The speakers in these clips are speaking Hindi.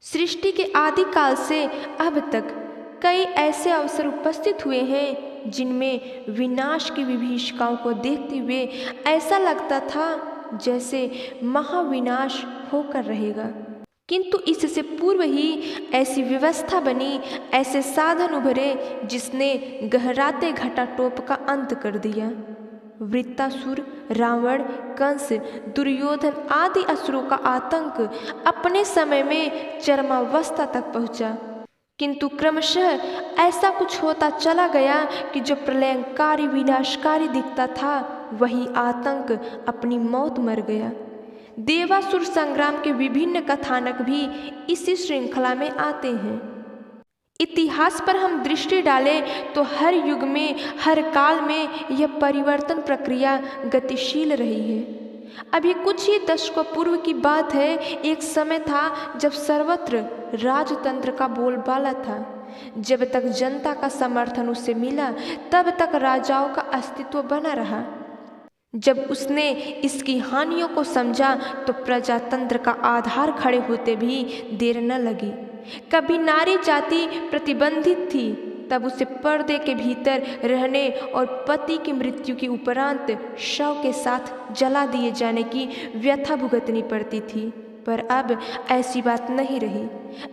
सृष्टि के आदि काल से अब तक कई ऐसे अवसर उपस्थित हुए हैं जिनमें विनाश की विभीषिकाओं को देखते हुए ऐसा लगता था जैसे महाविनाश होकर रहेगा। किंतु इससे पूर्व ही ऐसी व्यवस्था बनी, ऐसे साधन उभरे जिसने गहराते घटाटोप का अंत कर दिया। वृत्तासुर, रावण, कंस, दुर्योधन आदि असुरों का आतंक अपने समय में चरमावस्था तक पहुंचा, किंतु क्रमशः ऐसा कुछ होता चला गया कि जो प्रलयंकारी विनाशकारी दिखता था वही आतंक अपनी मौत मर गया। देवासुर संग्राम के विभिन्न कथानक भी इसी श्रृंखला में आते हैं। इतिहास पर हम दृष्टि डालें तो हर युग में, हर काल में यह परिवर्तन प्रक्रिया गतिशील रही है। अभी कुछ ही दशकों पूर्व की बात है, एक समय था जब सर्वत्र राजतंत्र का बोलबाला था। जब तक जनता का समर्थन उसे मिला तब तक राजाओं का अस्तित्व बना रहा। जब उसने इसकी हानियों को समझा तो प्रजातंत्र का आधार खड़े होते भी देर न लगी। कभी नारी जाति प्रतिबंधित थी, तब उसे पर्दे के भीतर रहने और पति की मृत्यु के उपरांत शव के साथ जला दिए जाने की व्यथा भुगतनी पड़ती थी। पर अब ऐसी बात नहीं रही।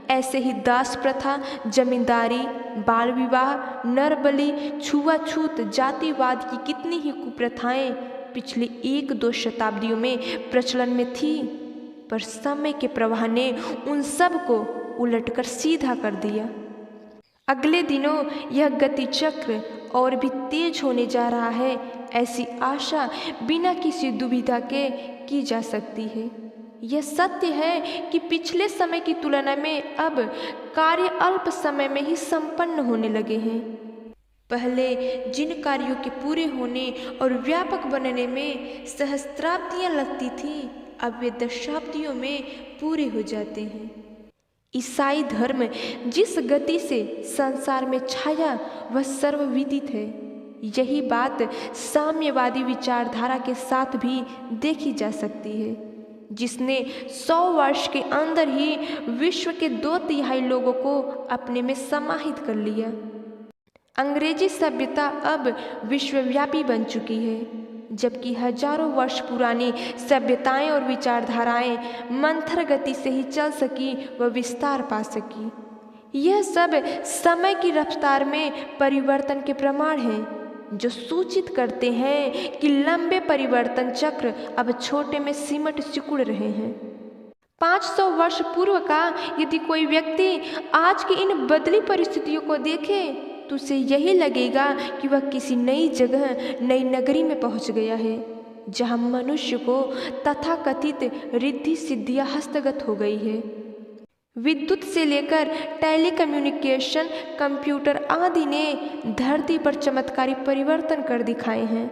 ऐसे ही दास प्रथा, जमींदारी, बाल विवाह, नरबलि, छुआछूत, जातिवाद की कितनी ही कुप्रथाएं पिछली 1-2 शताब्दियों में प्रचलन में थी, पर समय के प्रवाह ने उन सब को उलटकर सीधा कर दिया। अगले दिनों यह गति चक्र और भी तेज होने जा रहा है, ऐसी आशा बिना किसी दुविधा के की जा सकती है। यह सत्य है कि पिछले समय की तुलना में अब कार्य अल्प समय में ही संपन्न होने लगे हैं। पहले जिन कार्यों के पूरे होने और व्यापक बनने में सहस्त्राब्दियां लगती थीं, अब वे दशाब्दियों में पूरे हो जाते हैं। ईसाई धर्म जिस गति से संसार में छाया वह सर्वविदित है। यही बात साम्यवादी विचारधारा के साथ भी देखी जा सकती है, जिसने 100 वर्ष के अंदर ही विश्व के 2/3 लोगों को अपने में समाहित कर लिया। अंग्रेजी सभ्यता अब विश्वव्यापी बन चुकी है, जबकि हजारों वर्ष पुरानी सभ्यताएं और विचारधाराएं मंथर गति से ही चल सकी व विस्तार पा सकी। यह सब समय की रफ्तार में परिवर्तन के प्रमाण हैं, जो सूचित करते हैं कि लंबे परिवर्तन चक्र अब छोटे में सिमट सिकुड़ रहे हैं। 500 वर्ष पूर्व का यदि कोई व्यक्ति आज की इन बदली परिस्थितियों को देखे तो उसे यही लगेगा कि वह किसी नई जगह, नई नगरी में पहुंच गया है, जहां मनुष्य को तथाकथित रिद्धि सिद्धियां हस्तगत हो गई है। विद्युत से लेकर टेलीकम्युनिकेशन, कंप्यूटर आदि ने धरती पर चमत्कारी परिवर्तन कर दिखाए हैं।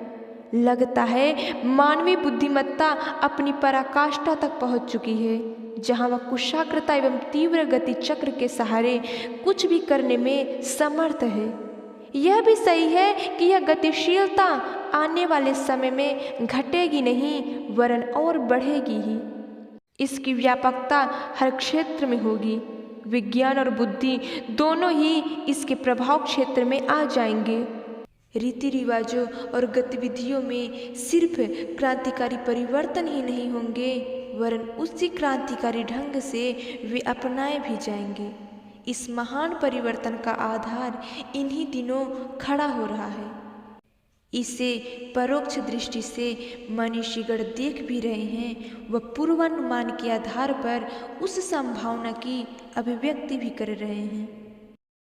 लगता है मानवीय बुद्धिमत्ता अपनी पराकाष्ठा तक पहुंच चुकी है, जहां वह कुशाग्रता एवं तीव्र गति चक्र के सहारे कुछ भी करने में समर्थ है। यह भी सही है कि यह गतिशीलता आने वाले समय में घटेगी नहीं, वरन और बढ़ेगी ही। इसकी व्यापकता हर क्षेत्र में होगी। विज्ञान और बुद्धि दोनों ही इसके प्रभाव क्षेत्र में आ जाएंगे। रीति रिवाजों और गतिविधियों में सिर्फ क्रांतिकारी परिवर्तन ही नहीं होंगे, वरन उसी क्रांतिकारी ढंग से वे अपनाए भी जाएंगे। इस महान परिवर्तन का आधार इन्हीं दिनों खड़ा हो रहा है। इसे परोक्ष दृष्टि से मनीषीगण देख भी रहे हैं, वह पूर्वानुमान के आधार पर उस संभावना की अभिव्यक्ति भी कर रहे हैं।